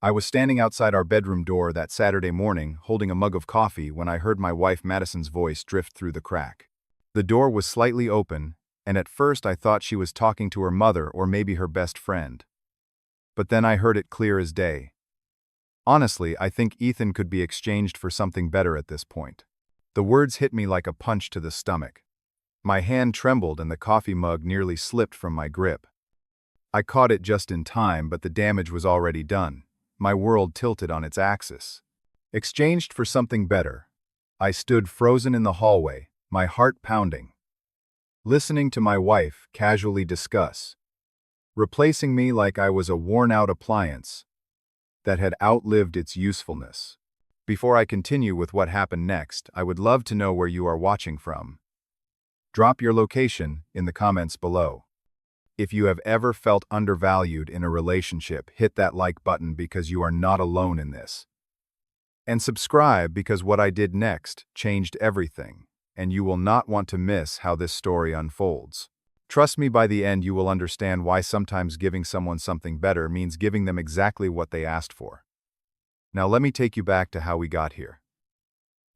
I was standing outside our bedroom door that Saturday morning, holding a mug of coffee, when I heard my wife Madison's voice drift through the crack. The door was slightly open, and at first I thought she was talking to her mother or maybe her best friend. But then I heard it clear as day. Honestly, I think Ethan could be exchanged for something better at this point. The words hit me like a punch to the stomach. My hand trembled and the coffee mug nearly slipped from my grip. I caught it just in time, but the damage was already done. My world tilted on its axis. Exchanged for something better. I stood frozen in the hallway, my heart pounding, listening to my wife casually discuss, replacing me like I was a worn-out appliance that had outlived its usefulness. Before I continue with what happened next, I would love to know where you are watching from. Drop your location in the comments below. If you have ever felt undervalued in a relationship, hit that like button because you are not alone in this. And subscribe because what I did next changed everything, and you will not want to miss how this story unfolds. Trust me, by the end you will understand why sometimes giving someone something better means giving them exactly what they asked for. Now let me take you back to how we got here.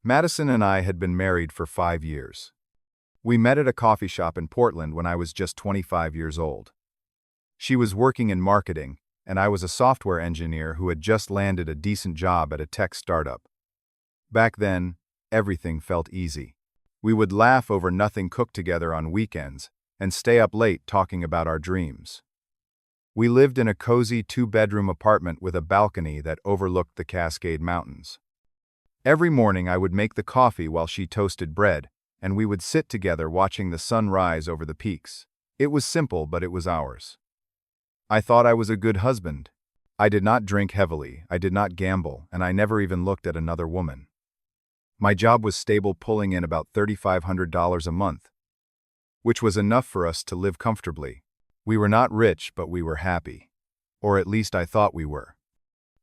Madison and I had been married for 5 years. We met at a coffee shop in Portland when I was just 25 years old. She was working in marketing, and I was a software engineer who had just landed a decent job at a tech startup. Back then, everything felt easy. We would laugh over nothing cooked together on weekends and stay up late talking about our dreams. We lived in a cozy 2-bedroom apartment with a balcony that overlooked the Cascade Mountains. Every morning I would make the coffee while she toasted bread, and we would sit together watching the sun rise over the peaks. It was simple, but it was ours. I thought I was a good husband. I did not drink heavily, I did not gamble, and I never even looked at another woman. My job was stable, pulling in about $3,500 a month, which was enough for us to live comfortably. We were not rich, but we were happy. Or at least I thought we were.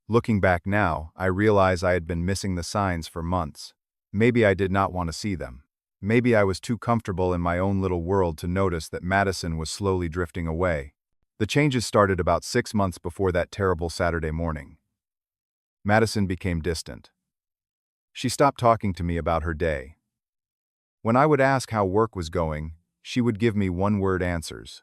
Looking back now, I realize I had been missing the signs for months. Maybe I did not want to see them. Maybe I was too comfortable in my own little world to notice that Madison was slowly drifting away. The changes started about 6 months before that terrible Saturday morning. Madison became distant. She stopped talking to me about her day. When I would ask how work was going, she would give me one-word answers.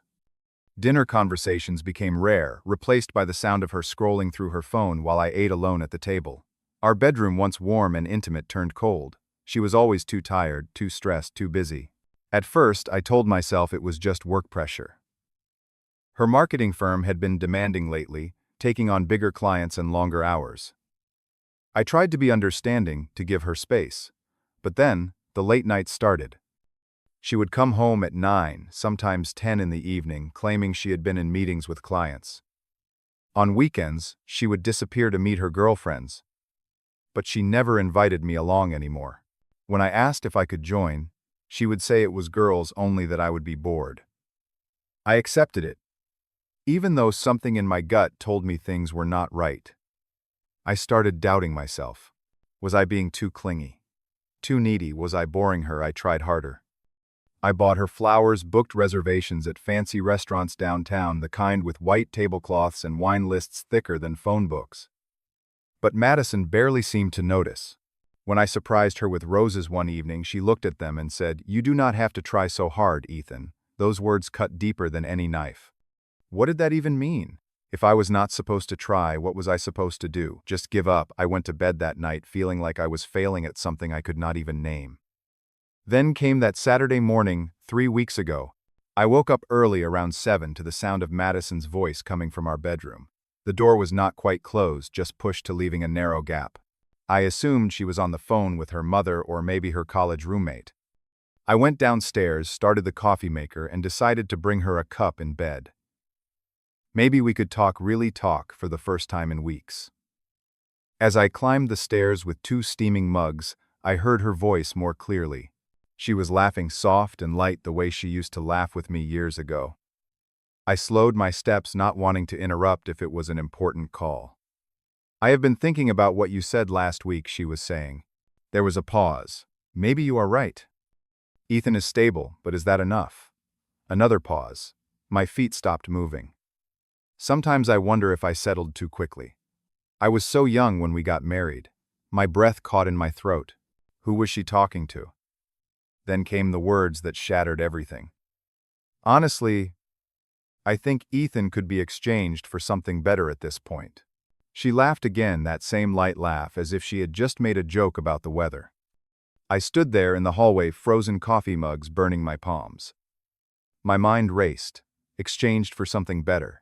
Dinner conversations became rare, replaced by the sound of her scrolling through her phone while I ate alone at the table. Our bedroom, once warm and intimate, turned cold. She was always too tired, too stressed, too busy. At first, I told myself it was just work pressure. Her marketing firm had been demanding lately, taking on bigger clients and longer hours. I tried to be understanding, to give her space. But then, the late nights started. She would come home at 9, sometimes 10 in the evening, claiming she had been in meetings with clients. On weekends, she would disappear to meet her girlfriends. But she never invited me along anymore. When I asked if I could join, she would say it was girls only, that I would be bored. I accepted it, even though something in my gut told me things were not right. I started doubting myself. Was I being too clingy? Too needy? Was I boring her? I tried harder. I bought her flowers, booked reservations at fancy restaurants downtown, the kind with white tablecloths and wine lists thicker than phone books. But Madison barely seemed to notice. When I surprised her with roses one evening, she looked at them and said, "You do not have to try so hard, Ethan." Those words cut deeper than any knife. What did that even mean? If I was not supposed to try, what was I supposed to do? Just give up? I went to bed that night feeling like I was failing at something I could not even name. Then came that Saturday morning, 3 weeks ago. I woke up early around 7 to the sound of Madison's voice coming from our bedroom. The door was not quite closed, just pushed to, leaving a narrow gap. I assumed she was on the phone with her mother or maybe her college roommate. I went downstairs, started the coffee maker, and decided to bring her a cup in bed. Maybe we could talk, really talk, for the first time in weeks. As I climbed the stairs with 2 steaming mugs, I heard her voice more clearly. She was laughing soft and light, the way she used to laugh with me years ago. I slowed my steps, not wanting to interrupt if it was an important call. "I have been thinking about what you said last week," she was saying. There was a pause. "Maybe you are right. Ethan is stable, but is that enough?" Another pause. My feet stopped moving. Sometimes I wonder if I settled too quickly. I was so young when we got married. My breath caught in my throat. Who was she talking to? Then came the words that shattered everything. Honestly, I think Ethan could be exchanged for something better at this point. She laughed again, that same light laugh, as if she had just made a joke about the weather. I stood there in the hallway, frozen coffee mugs burning my palms. My mind raced, exchanged for something better.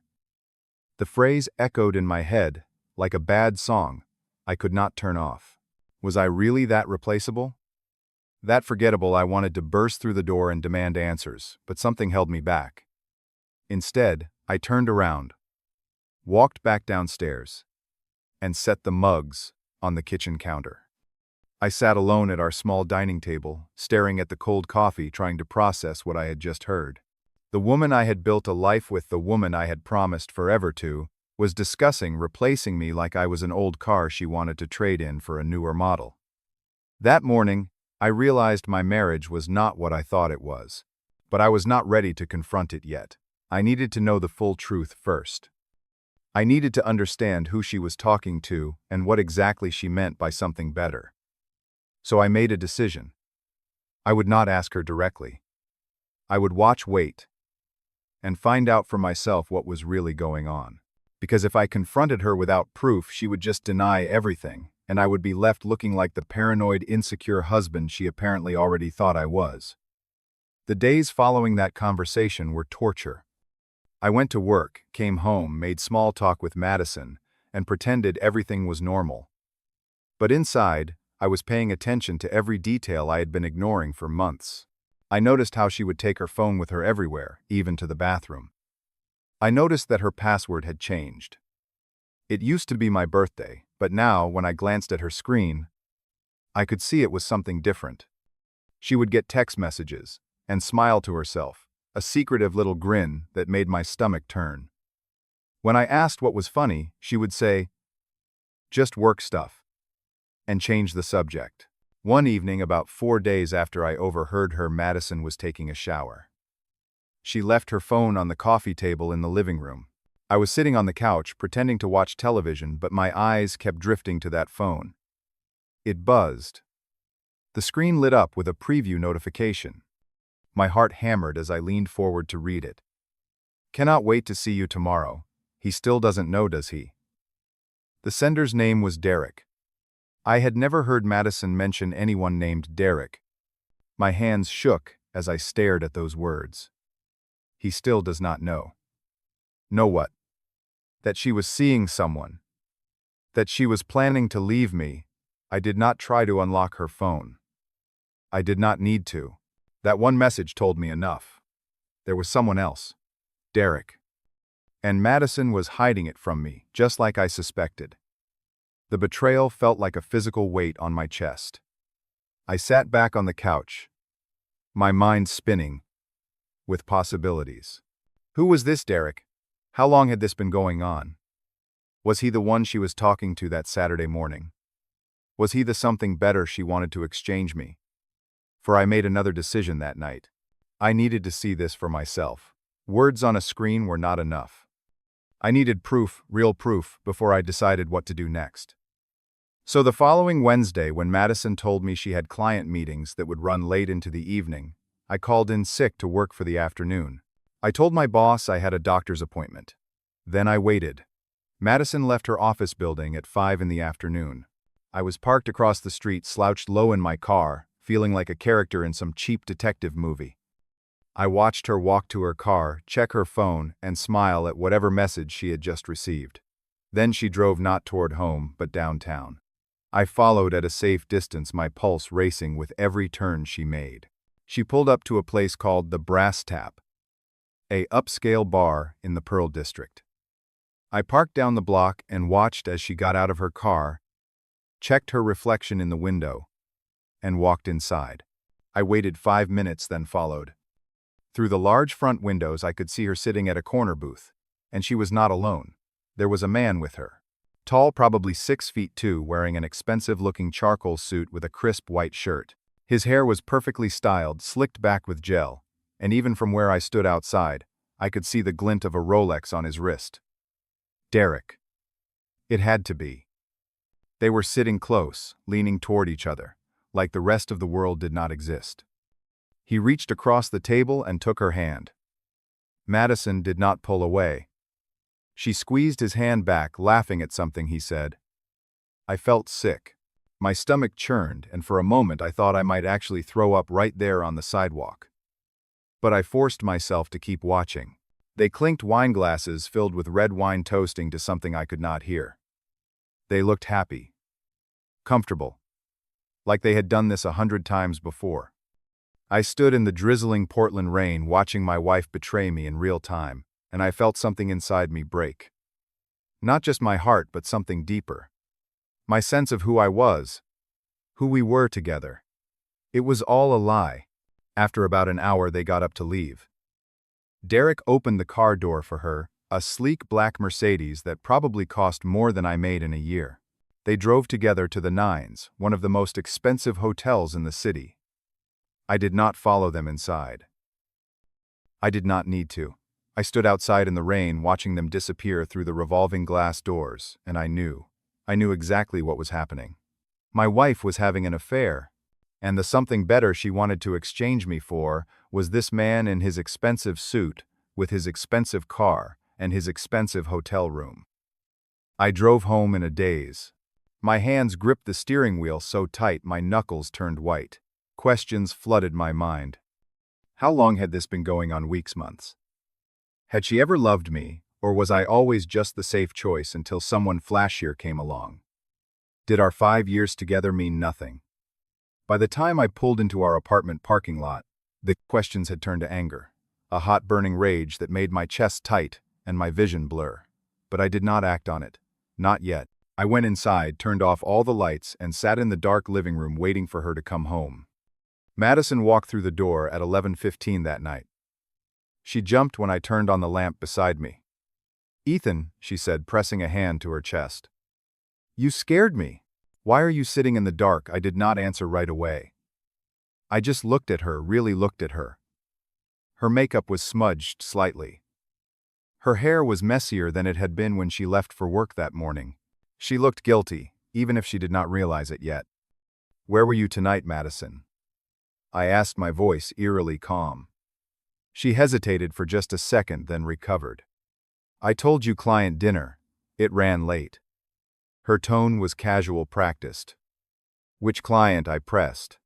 The phrase echoed in my head, like a bad song I could not turn off. Was I really that replaceable? That forgettable? I wanted to burst through the door and demand answers, but something held me back. Instead, I turned around, walked back downstairs, and set the mugs on the kitchen counter. I sat alone at our small dining table, staring at the cold coffee, trying to process what I had just heard. The woman I had built a life with, the woman I had promised forever to, was discussing replacing me like I was an old car she wanted to trade in for a newer model. That morning, I realized my marriage was not what I thought it was. But I was not ready to confront it yet. I needed to know the full truth first. I needed to understand who she was talking to and what exactly she meant by something better. So I made a decision. I would not ask her directly. I would wait, and find out for myself what was really going on. Because if I confronted her without proof, she would just deny everything, and I would be left looking like the paranoid, insecure husband she apparently already thought I was. The days following that conversation were torture. I went to work, came home, made small talk with Madison, and pretended everything was normal. But inside, I was paying attention to every detail I had been ignoring for months. I noticed how she would take her phone with her everywhere, even to the bathroom. I noticed that her password had changed. It used to be my birthday, but now, when I glanced at her screen, I could see it was something different. She would get text messages and smile to herself, a secretive little grin that made my stomach turn. When I asked what was funny, she would say, "Just work stuff," and change the subject. One evening, about 4 days after I overheard her, Madison was taking a shower. She left her phone on the coffee table in the living room. I was sitting on the couch, pretending to watch television, but my eyes kept drifting to that phone. It buzzed. The screen lit up with a preview notification. My heart hammered as I leaned forward to read it. "Cannot wait to see you tomorrow. He still doesn't know, does he?" The sender's name was Derek. I had never heard Madison mention anyone named Derek. My hands shook as I stared at those words. He still does not know. Know what? That she was seeing someone. That she was planning to leave me. I did not try to unlock her phone. I did not need to. That one message told me enough. There was someone else. Derek. And Madison was hiding it from me, just like I suspected. The betrayal felt like a physical weight on my chest. I sat back on the couch, my mind spinning with possibilities. Who was this Derek? How long had this been going on? Was he the one she was talking to that Saturday morning? Was he the something better she wanted to exchange me? For I made another decision that night. I needed to see this for myself. Words on a screen were not enough. I needed proof, real proof, before I decided what to do next. So the following Wednesday, when Madison told me she had client meetings that would run late into the evening, I called in sick to work for the afternoon. I told my boss I had a doctor's appointment. Then I waited. Madison left her office building at 5 in the afternoon. I was parked across the street, slouched low in my car, feeling like a character in some cheap detective movie. I watched her walk to her car, check her phone, and smile at whatever message she had just received. Then she drove not toward home, but downtown. I followed at a safe distance, my pulse racing with every turn she made. She pulled up to a place called the Brass Tap, a upscale bar in the Pearl District. I parked down the block and watched as she got out of her car, checked her reflection in the window, and walked inside. I waited 5 minutes, then followed. Through the large front windows, I could see her sitting at a corner booth, and she was not alone. There was a man with her. Tall, probably 6'2", wearing an expensive-looking charcoal suit with a crisp white shirt. His hair was perfectly styled, slicked back with gel, and even from where I stood outside, I could see the glint of a Rolex on his wrist. Derek. It had to be. They were sitting close, leaning toward each other, like the rest of the world did not exist. He reached across the table and took her hand. Madison did not pull away. She squeezed his hand back, laughing at something he said. I felt sick. My stomach churned, and for a moment I thought I might actually throw up right there on the sidewalk. But I forced myself to keep watching. They clinked wine glasses filled with red wine toasting to something I could not hear. They looked happy. Comfortable. Like they had done this 100 times before. I stood in the drizzling Portland rain watching my wife betray me in real time, and I felt something inside me break. Not just my heart, but something deeper. My sense of who I was. Who we were together. It was all a lie. After about an hour they got up to leave. Derek opened the car door for her, a sleek black Mercedes that probably cost more than I made in a year. They drove together to the Nines, one of the most expensive hotels in the city. I did not follow them inside. I did not need to. I stood outside in the rain watching them disappear through the revolving glass doors, and I knew exactly what was happening. My wife was having an affair, and the something better she wanted to exchange me for was this man in his expensive suit, with his expensive car, and his expensive hotel room. I drove home in a daze. My hands gripped the steering wheel so tight my knuckles turned white. Questions flooded my mind. How long had this been going on? Weeks, months? Had she ever loved me, or was I always just the safe choice until someone flashier came along? Did our 5 years together mean nothing? By the time I pulled into our apartment parking lot, the questions had turned to anger, a hot burning rage that made my chest tight and my vision blur. But I did not act on it. Not yet. I went inside, turned off all the lights, and sat in the dark living room waiting for her to come home. Madison walked through the door at 11:15 that night. She jumped when I turned on the lamp beside me. Ethan, she said, pressing a hand to her chest. You scared me. Why are you sitting in the dark? I did not answer right away. I just looked at her, really looked at her. Her makeup was smudged slightly. Her hair was messier than it had been when she left for work that morning. She looked guilty, even if she did not realize it yet. Where were you tonight, Madison? I asked, my voice eerily calm. She hesitated for just a second, then recovered. I told you, client dinner. It ran late. Her tone was casual, practiced. Which client? I pressed.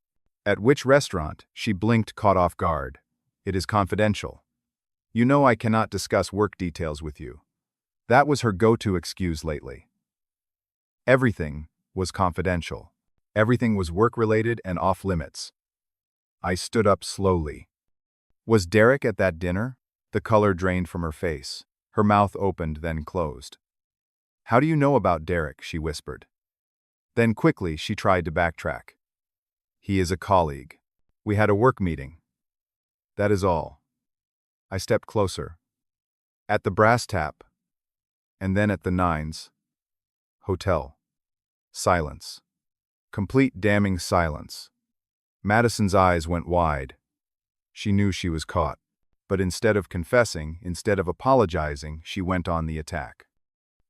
At which restaurant? She blinked, caught off guard. It is confidential. You know I cannot discuss work details with you. That was her go-to excuse lately. Everything was confidential. Everything was work-related and off-limits. I stood up slowly. Was Derek at that dinner? The color drained from her face. Her mouth opened, then closed. How do you know about Derek? She whispered. Then quickly she tried to backtrack. He is a colleague. We had a work meeting. That is all. I stepped closer. At the Brass Tap. And then at the Nines. Hotel. Silence. Complete damning silence. Madison's eyes went wide. She knew she was caught. But instead of confessing, instead of apologizing, she went on the attack.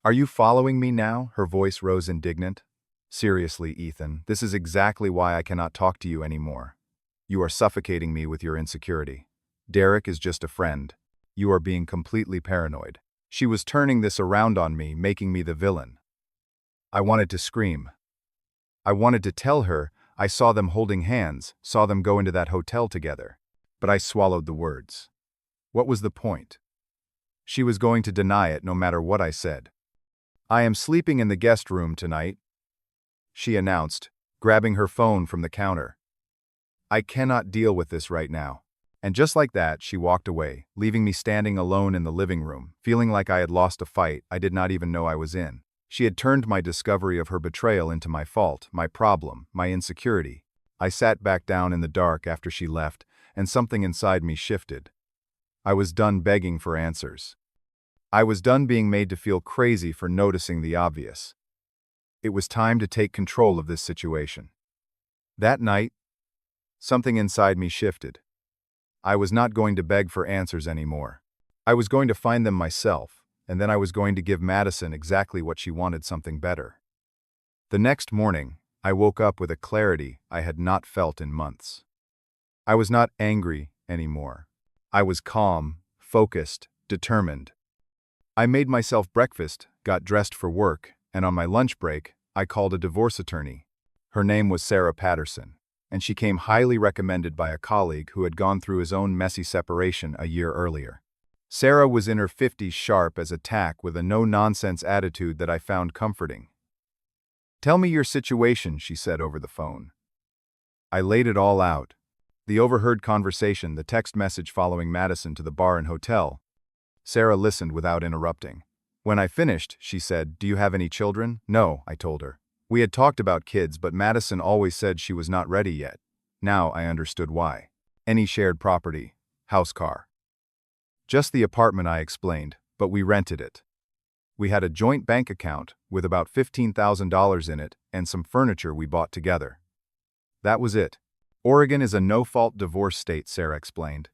Are you following me now? Her voice rose indignant. Seriously, Ethan, this is exactly why I cannot talk to you anymore. You are suffocating me with your insecurity. Derek is just a friend. You are being completely paranoid. She was turning this around on me, making me the villain. I wanted to scream. I wanted to tell her I saw them holding hands, saw them go into that hotel together. But I swallowed the words. What was the point? She was going to deny it no matter what I said. I am sleeping in the guest room tonight, she announced, grabbing her phone from the counter. I cannot deal with this right now. And just like that, she walked away, leaving me standing alone in the living room, feeling like I had lost a fight I did not even know I was in. She had turned my discovery of her betrayal into my fault, my problem, my insecurity. I sat back down in the dark after she left, and something inside me shifted. I was done begging for answers. I was done being made to feel crazy for noticing the obvious. It was time to take control of this situation. That night, something inside me shifted. I was not going to beg for answers anymore. I was going to find them myself, and then I was going to give Madison exactly what she wanted, something better. The next morning, I woke up with a clarity I had not felt in months. I was not angry anymore. I was calm, focused, determined. I made myself breakfast, got dressed for work, and on my lunch break, I called a divorce attorney. Her name was Sarah Patterson, and she came highly recommended by a colleague who had gone through his own messy separation a year earlier. Sarah was in her 50s, sharp as a tack, with a no-nonsense attitude that I found comforting. "Tell me your situation," she said over the phone. I laid it all out. The overheard conversation, the text message following Madison to the bar and hotel. Sarah listened without interrupting. When I finished, she said, "Do you have any children?" "No," I told her. We had talked about kids, but Madison always said she was not ready yet. Now I understood why. Any shared property, house, car. Just the apartment, I explained, but we rented it. We had a joint bank account with about $15,000 in it and some furniture we bought together. That was it. Oregon is a no-fault divorce state, Sarah explained.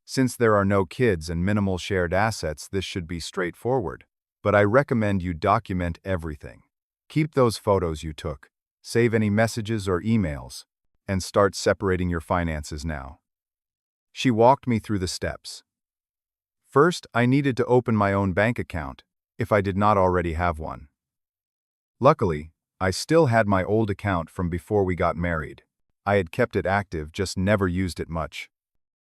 Since there are no kids and minimal shared assets, this should be straightforward. But I recommend you document everything. Keep those photos you took, save any messages or emails, and start separating your finances now. She walked me through the steps. First, I needed to open my own bank account, if I did not already have one. Luckily, I still had my old account from before we got married. I had kept it active, just never used it much.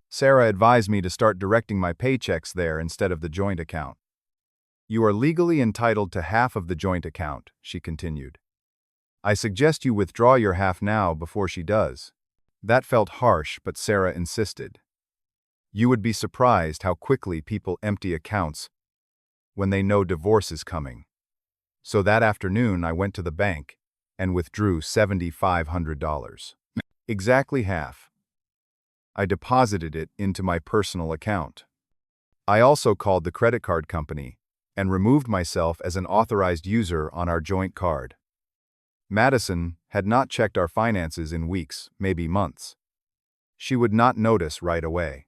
Sarah advised me to start directing my paychecks there instead of the joint account. "You are legally entitled to half of the joint account," she continued. "I suggest you withdraw your half now before she does." That felt harsh, but Sarah insisted. "You would be surprised how quickly people empty accounts when they know divorce is coming." So that afternoon I went to the bank and withdrew $7,500. Exactly half. I deposited it into my personal account. I also called the credit card company and removed myself as an authorized user on our joint card. Madison had not checked our finances in weeks, maybe months. She would not notice right away.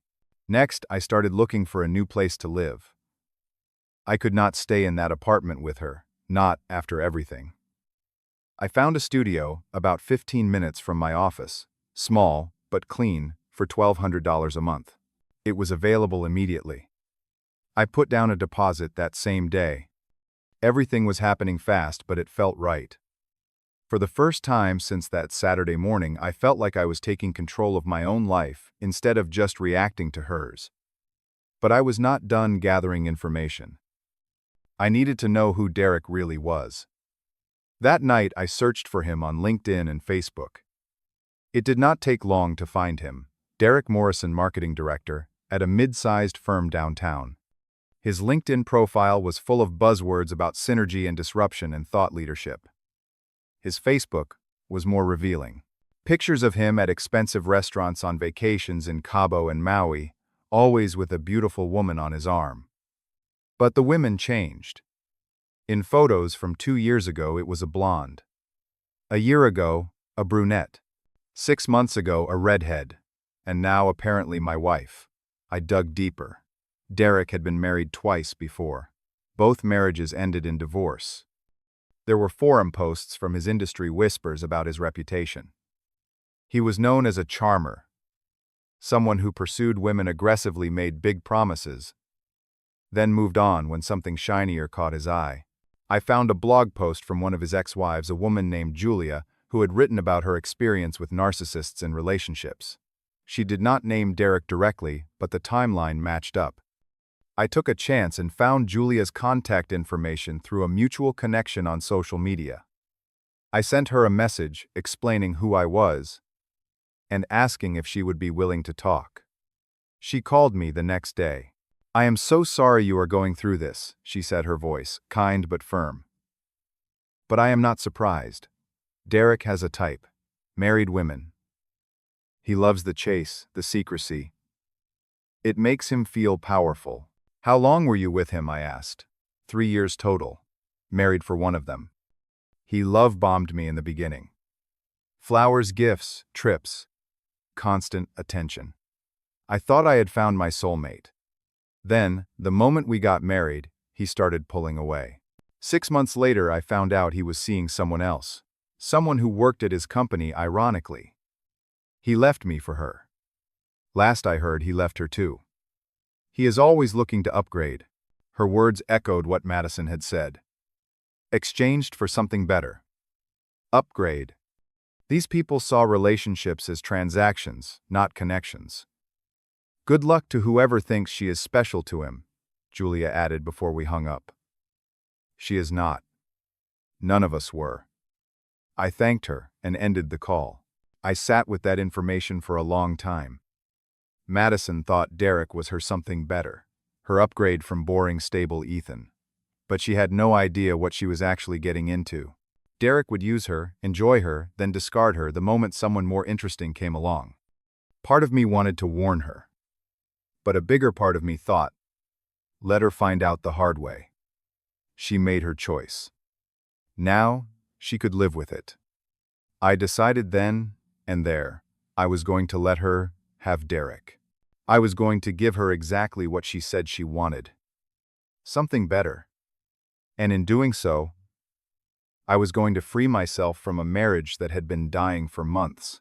Next, I started looking for a new place to live. I could not stay in that apartment with her, not after everything. I found a studio about 15 minutes from my office, small but clean, for $1,200 a month. It was available immediately. I put down a deposit that same day. Everything was happening fast, but it felt right. For the first time since that Saturday morning, I felt like I was taking control of my own life instead of just reacting to hers. But I was not done gathering information. I needed to know who Derek really was. That night, I searched for him on LinkedIn and Facebook. It did not take long to find him. Derek Morrison, marketing director at a mid-sized firm downtown. His LinkedIn profile was full of buzzwords about synergy and disruption and thought leadership. His Facebook was more revealing. Pictures of him at expensive restaurants on vacations in Cabo and Maui, always with a beautiful woman on his arm. But the women changed. In photos from 2 years ago, it was a blonde. A year ago, a brunette. 6 months ago, a redhead. And now apparently my wife. I dug deeper. Derek had been married twice before. Both marriages ended in divorce. There were forum posts from his industry whispers about his reputation. He was known as a charmer, someone who pursued women aggressively, made big promises, then moved on when something shinier caught his eye. I found a blog post from one of his ex-wives, a woman named Julia, who had written about her experience with narcissists in relationships. She did not name Derek directly, but the timeline matched up. I took a chance and found Julia's contact information through a mutual connection on social media. I sent her a message explaining who I was and asking if she would be willing to talk. She called me the next day. "I am so sorry you are going through this," she said, her voice kind but firm. "But I am not surprised. Derek has a type. Married women. He loves the chase, the secrecy. It makes him feel powerful." "How long were you with him?" I asked. 3 years total. Married for one of them. He love-bombed me in the beginning. Flowers, gifts, trips. Constant attention. I thought I had found my soulmate. Then, the moment we got married, he started pulling away. 6 months later, I found out he was seeing someone else. Someone who worked at his company, ironically. He left me for her. Last I heard, he left her too. He is always looking to upgrade. Her words echoed what Madison had said. Exchanged for something better. Upgrade. These people saw relationships as transactions, not connections. Good luck to whoever thinks she is special to him, Julia added before we hung up. She is not. None of us were. I thanked her and ended the call. I sat with that information for a long time. Madison thought Derek was her something better, her upgrade from boring, stable Ethan. But she had no idea what she was actually getting into. Derek would use her, enjoy her, then discard her the moment someone more interesting came along. Part of me wanted to warn her. But a bigger part of me thought, let her find out the hard way. She made her choice. Now, she could live with it. I decided then and there, I was going to let her have Derek. I was going to give her exactly what she said she wanted. Something better. And in doing so, I was going to free myself from a marriage that had been dying for months.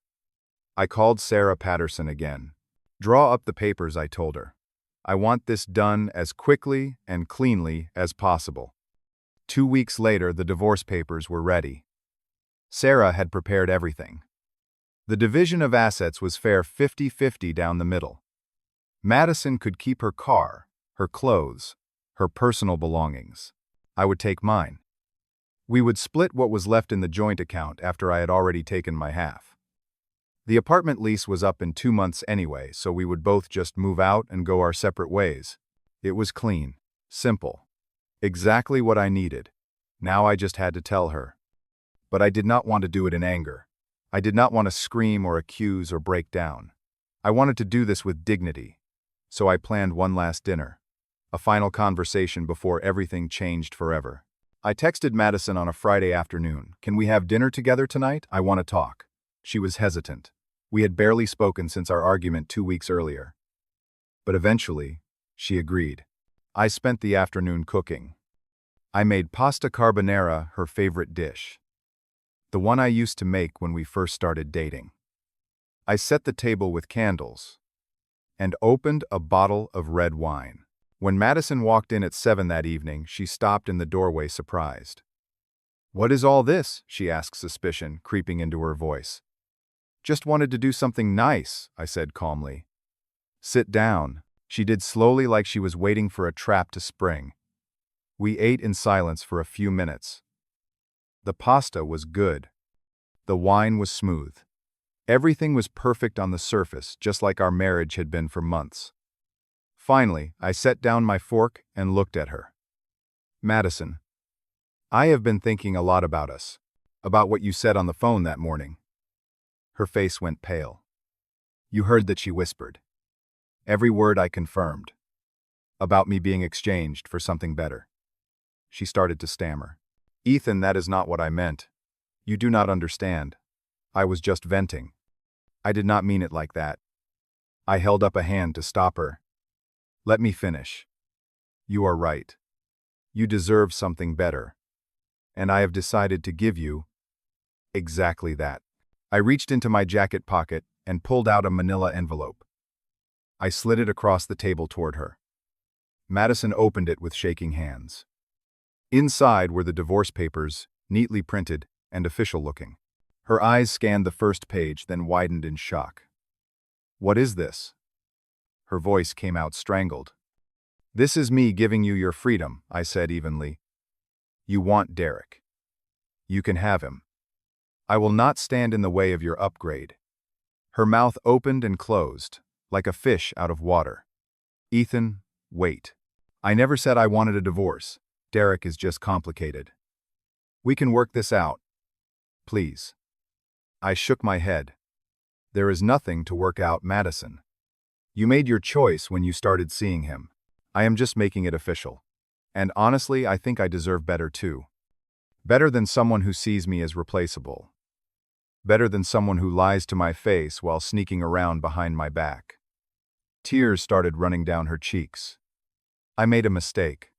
I called Sarah Patterson again. Draw up the papers, I told her. I want this done as quickly and cleanly as possible. 2 weeks later, the divorce papers were ready. Sarah had prepared everything. The division of assets was fair 50-50 down the middle. Madison could keep her car, her clothes, her personal belongings. I would take mine. We would split what was left in the joint account after I had already taken my half. The apartment lease was up in 2 months anyway, so we would both just move out and go our separate ways. It was clean, simple. Exactly what I needed. Now I just had to tell her. But I did not want to do it in anger. I did not want to scream or accuse or break down. I wanted to do this with dignity. So I planned one last dinner. A final conversation before everything changed forever. I texted Madison on a Friday afternoon. Can we have dinner together tonight? I want to talk. She was hesitant. We had barely spoken since our argument 2 weeks earlier. But eventually, she agreed. I spent the afternoon cooking. I made pasta carbonara her favorite dish. The one I used to make when we first started dating. I set the table with candles and opened a bottle of red wine. When Madison walked in at 7 that evening, she stopped in the doorway surprised. "What is all this?" she asked, suspicion creeping into her voice. "Just wanted to do something nice," I said calmly. "Sit down." She did slowly, like she was waiting for a trap to spring. We ate in silence for a few minutes. The pasta was good. The wine was smooth. Everything was perfect on the surface, just like our marriage had been for months. Finally, I set down my fork and looked at her. "Madison, I have been thinking a lot about us, about what you said on the phone that morning." Her face went pale. "You heard that," she whispered. Every word I confirmed. About me being exchanged for something better. She started to stammer. "Ethan, that is not what I meant. You do not understand. I was just venting. I did not mean it like that." I held up a hand to stop her. "Let me finish. You are right. You deserve something better. And I have decided to give you exactly that." I reached into my jacket pocket and pulled out a manila envelope. I slid it across the table toward her. Madison opened it with shaking hands. Inside were the divorce papers, neatly printed and official-looking. Her eyes scanned the first page, then widened in shock. "What is this?" Her voice came out strangled. "This is me giving you your freedom," I said evenly. "You want Derek. You can have him. I will not stand in the way of your upgrade." Her mouth opened and closed, like a fish out of water. "Ethan, wait. I never said I wanted a divorce. Derek is just complicated. We can work this out. Please." I shook my head. "There is nothing to work out, Madison. You made your choice when you started seeing him. I am just making it official. And honestly, I think I deserve better too. Better than someone who sees me as replaceable. Better than someone who lies to my face while sneaking around behind my back." Tears started running down her cheeks. "I made a mistake.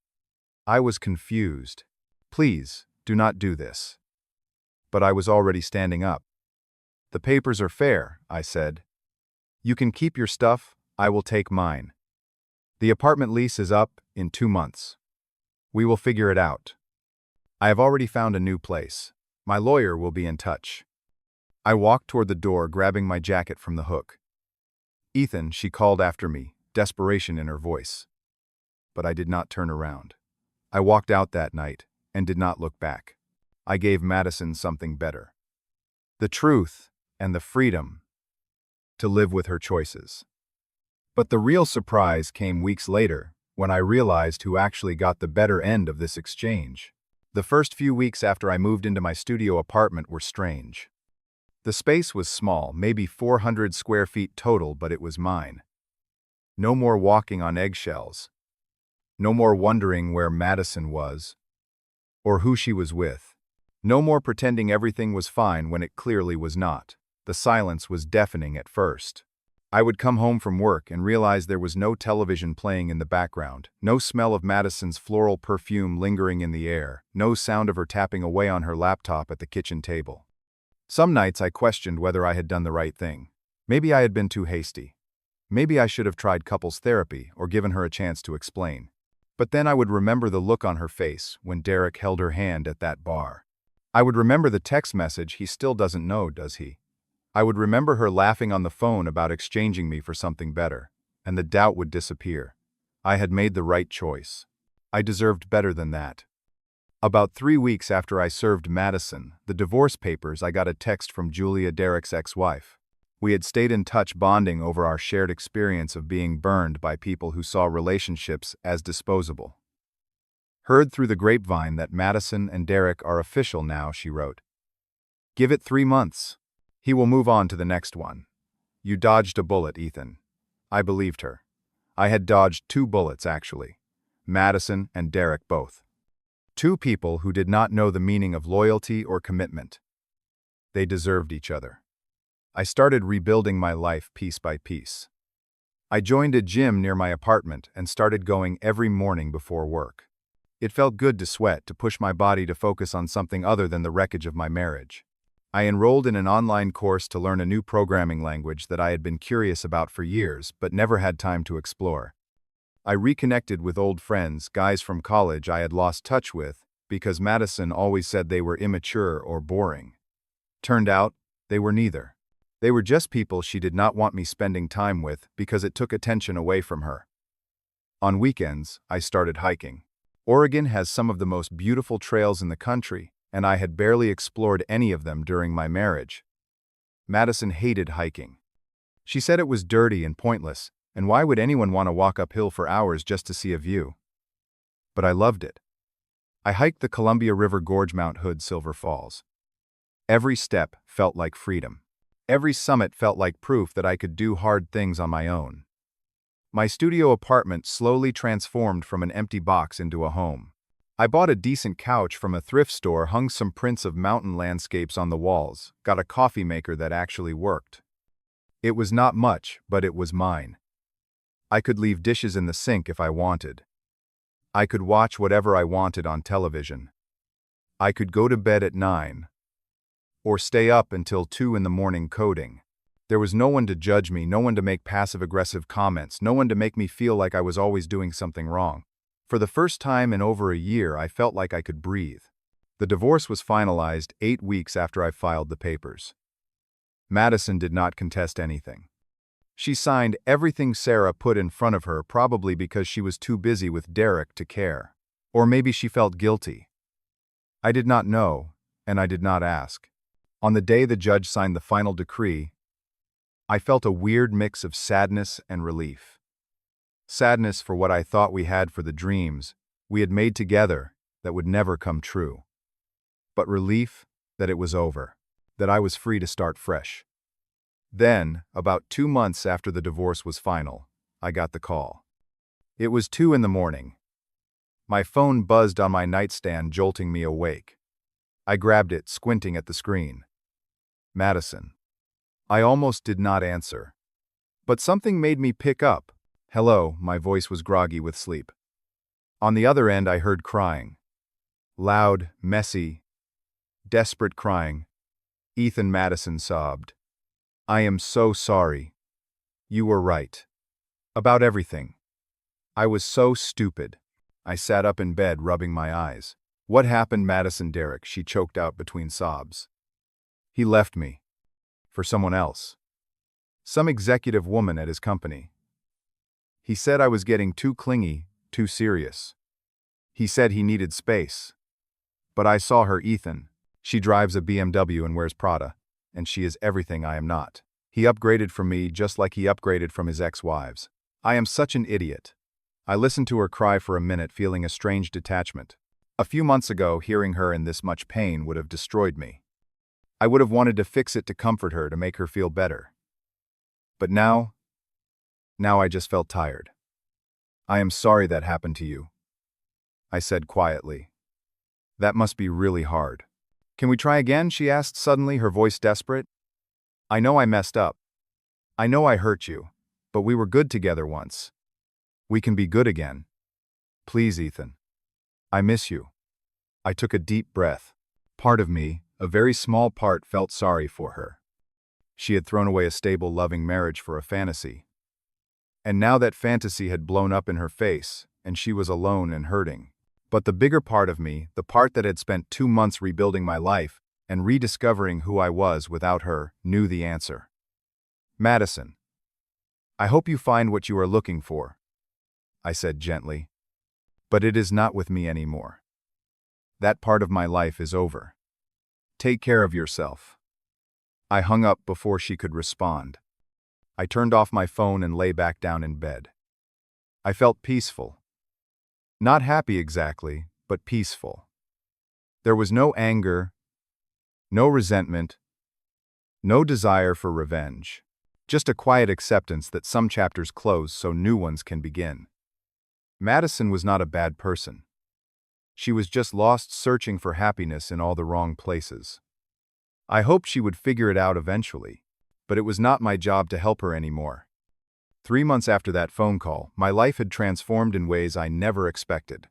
I was confused. Please, do not do this." but I was already standing up. "The papers are fair," I said. "You can keep your stuff, I will take mine. The apartment lease is up in 2 months. We will figure it out. I have already found a new place. My lawyer will be in touch." I walked toward the door, grabbing my jacket from the hook. "Ethan," she called after me, desperation in her voice. But I did not turn around. I walked out that night and did not look back. I gave Madison something better. The truth and the freedom to live with her choices. But the real surprise came weeks later, when I realized who actually got the better end of this exchange. The first few weeks after I moved into my studio apartment were strange. The space was small, maybe 400 square feet total, but it was mine. No more walking on eggshells. No more wondering where Madison was, or who she was with. No more pretending everything was fine when it clearly was not. The silence was deafening at first. I would come home from work and realize there was no television playing in the background, no smell of Madison's floral perfume lingering in the air, no sound of her tapping away on her laptop at the kitchen table. Some nights I questioned whether I had done the right thing. Maybe I had been too hasty. Maybe I should have tried couples therapy or given her a chance to explain. But then I would remember the look on her face when Derek held her hand at that bar. I would remember the text message, "He still doesn't know, does he?" I would remember her laughing on the phone about exchanging me for something better, and the doubt would disappear. I had made the right choice. I deserved better than that. About 3 weeks after I served Madison the divorce papers, I got a text from Julia, Derek's ex-wife. We had stayed in touch, bonding over our shared experience of being burned by people who saw relationships as disposable. "Heard through the grapevine that Madison and Derek are official now," she wrote. "Give it 3 months. He will move on to the next one. You dodged a bullet, Ethan." I believed her. I had dodged 2 bullets, actually. Madison and Derek both. 2 people who did not know the meaning of loyalty or commitment. They deserved each other. I started rebuilding my life piece by piece. I joined a gym near my apartment and started going every morning before work. It felt good to sweat, to push my body to focus on something other than the wreckage of my marriage. I enrolled in an online course to learn a new programming language that I had been curious about for years but never had time to explore. I reconnected with old friends, guys from college I had lost touch with because Madison always said they were immature or boring. Turned out, they were neither. They were just people she did not want me spending time with because it took attention away from her. On weekends, I started hiking. Oregon has some of the most beautiful trails in the country, and I had barely explored any of them during my marriage. Madison hated hiking. She said it was dirty and pointless, and why would anyone want to walk uphill for hours just to see a view? But I loved it. I hiked the Columbia River Gorge, Mount Hood, Silver Falls. Every step felt like freedom. Every summit felt like proof that I could do hard things on my own. My studio apartment slowly transformed from an empty box into a home. I bought a decent couch from a thrift store, hung some prints of mountain landscapes on the walls, got a coffee maker that actually worked. It was not much, but it was mine. I could leave dishes in the sink if I wanted. I could watch whatever I wanted on television. I could go to bed at 9. Or stay up until 2 in the morning coding. There was no one to judge me, no one to make passive-aggressive comments, no one to make me feel like I was always doing something wrong. For the first time in over a year, I felt like I could breathe. The divorce was finalized 8 weeks after I filed the papers. Madison did not contest anything. She signed everything Sarah put in front of her, probably because she was too busy with Derek to care. Or maybe she felt guilty. I did not know, and I did not ask. On the day the judge signed the final decree, I felt a weird mix of sadness and relief. Sadness for what I thought we had, for the dreams we had made together that would never come true. But relief that it was over, that I was free to start fresh. Then, about 2 months after the divorce was final, I got the call. It was 2 in the morning. My phone buzzed on my nightstand, jolting me awake. I grabbed it, squinting at the screen. Madison. I almost did not answer. But something made me pick up. "Hello," my voice was groggy with sleep. On the other end, I heard crying. Loud, messy, desperate crying. Ethan, Madison sobbed. I am so sorry. You were right. About everything. I was so stupid. I sat up in bed, rubbing my eyes. What happened, Madison? Derek, she choked out between sobs. He left me. For someone else. Some executive woman at his company. He said I was getting too clingy, too serious. He said he needed space. But I saw her, Ethan. She drives a BMW and wears Prada, and she is everything I am not. He upgraded from me just like he upgraded from his ex-wives. I am such an idiot. I listened to her cry for a minute, feeling a strange detachment. A few months ago, hearing her in this much pain would have destroyed me. I would have wanted to fix it, to comfort her, to make her feel better. But now I just felt tired. I am sorry that happened to you, I said quietly. That must be really hard. Can we try again? She asked suddenly, her voice desperate. I know I messed up. I know I hurt you, but we were good together once. We can be good again. Please, Ethan. I miss you. I took a deep breath. Part of me, a very small part, felt sorry for her. She had thrown away a stable, loving marriage for a fantasy. And now that fantasy had blown up in her face, and she was alone and hurting. But the bigger part of me, the part that had spent 2 months rebuilding my life and rediscovering who I was without her, knew the answer. Madison, I hope you find what you are looking for, I said gently. But it is not with me anymore. That part of my life is over. Take care of yourself. I hung up before she could respond. I turned off my phone and lay back down in bed. I felt peaceful. Not happy exactly, but peaceful. There was no anger, no resentment, no desire for revenge. Just a quiet acceptance that some chapters close so new ones can begin. Madison was not a bad person. She was just lost searching for happiness in all the wrong places. I hoped she would figure it out eventually, but it was not my job to help her anymore. 3 months after that phone call, my life had transformed in ways I never expected.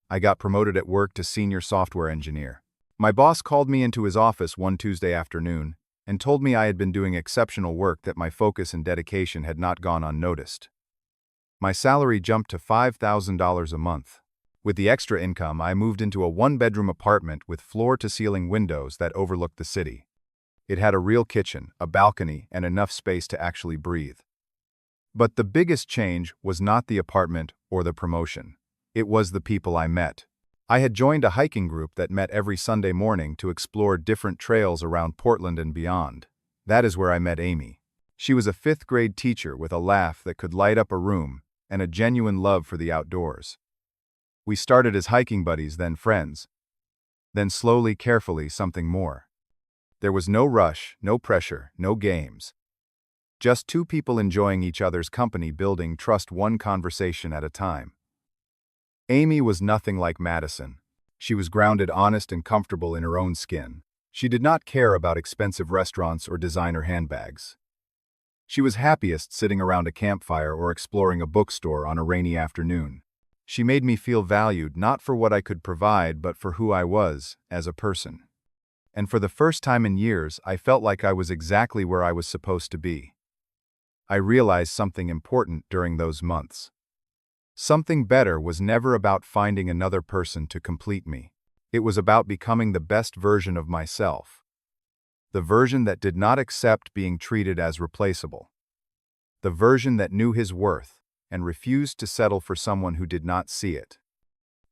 I got promoted at work to senior software engineer. My boss called me into his office one Tuesday afternoon and told me I had been doing exceptional work, that my focus and dedication had not gone unnoticed. My salary jumped to $5,000 a month. With the extra income, I moved into a 1-bedroom apartment with floor-to-ceiling windows that overlooked the city. It had a real kitchen, a balcony, and enough space to actually breathe. But the biggest change was not the apartment or the promotion. It was the people I met. I had joined a hiking group that met every Sunday morning to explore different trails around Portland and beyond. That is where I met Amy. She was a 5th-grade teacher with a laugh that could light up a room and a genuine love for the outdoors. We started as hiking buddies, then friends. Then slowly, carefully, something more. There was no rush, no pressure, no games. Just 2 people enjoying each other's company, building trust one conversation at a time. Amy was nothing like Madison. She was grounded, honest, and comfortable in her own skin. She did not care about expensive restaurants or designer handbags. She was happiest sitting around a campfire or exploring a bookstore on a rainy afternoon. She made me feel valued, not for what I could provide, but for who I was as a person. And for the first time in years, I felt like I was exactly where I was supposed to be. I realized something important during those months. Something better was never about finding another person to complete me. It was about becoming the best version of myself. The version that did not accept being treated as replaceable. The version that knew his worth and refused to settle for someone who did not see it.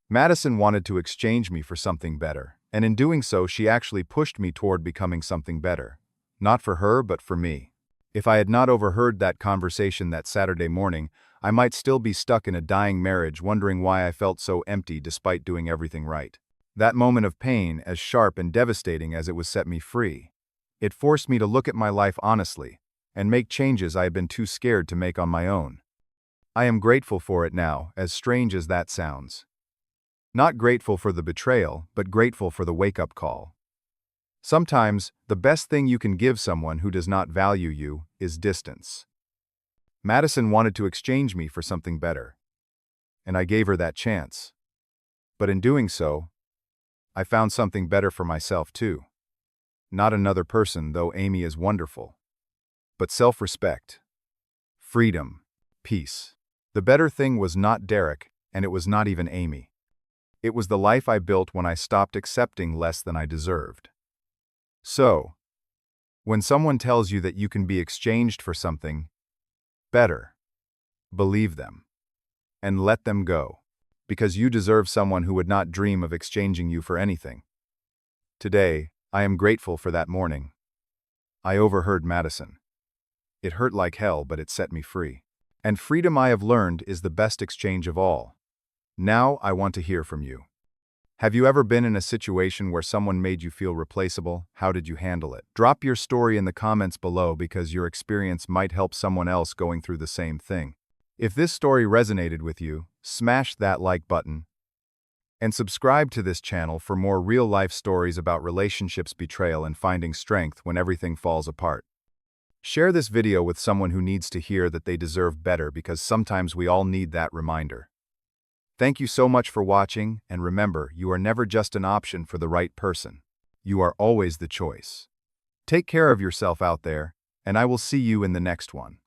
Madison wanted to exchange me for something better, and in doing so, she actually pushed me toward becoming something better. Not for her, but for me. If I had not overheard that conversation that Saturday morning, I might still be stuck in a dying marriage, wondering why I felt so empty despite doing everything right. That moment of pain, as sharp and devastating as it was, set me free. It forced me to look at my life honestly and make changes I had been too scared to make on my own. I am grateful for it now, as strange as that sounds. Not grateful for the betrayal, but grateful for the wake-up call. Sometimes, the best thing you can give someone who does not value you is distance. Madison wanted to exchange me for something better, and I gave her that chance. But in doing so, I found something better for myself too. Not another person, though Amy is wonderful. But self-respect, freedom, peace. The better thing was not Derek, and it was not even Amy. It was the life I built when I stopped accepting less than I deserved. So, when someone tells you that you can be exchanged for something better, believe them. And let them go. Because you deserve someone who would not dream of exchanging you for anything. Today, I am grateful for that morning. I overheard Madison. It hurt like hell, but it set me free. And freedom, I have learned, is the best exchange of all. Now I want to hear from you. Have you ever been in a situation where someone made you feel replaceable? How did you handle it? Drop your story in the comments below because your experience might help someone else going through the same thing. If this story resonated with you, smash that like button and subscribe to this channel for more real-life stories about relationships, betrayal, and finding strength when everything falls apart. Share this video with someone who needs to hear that they deserve better, because sometimes we all need that reminder. Thank you so much for watching, and remember, you are never just an option for the right person. You are always the choice. Take care of yourself out there, and I will see you in the next one.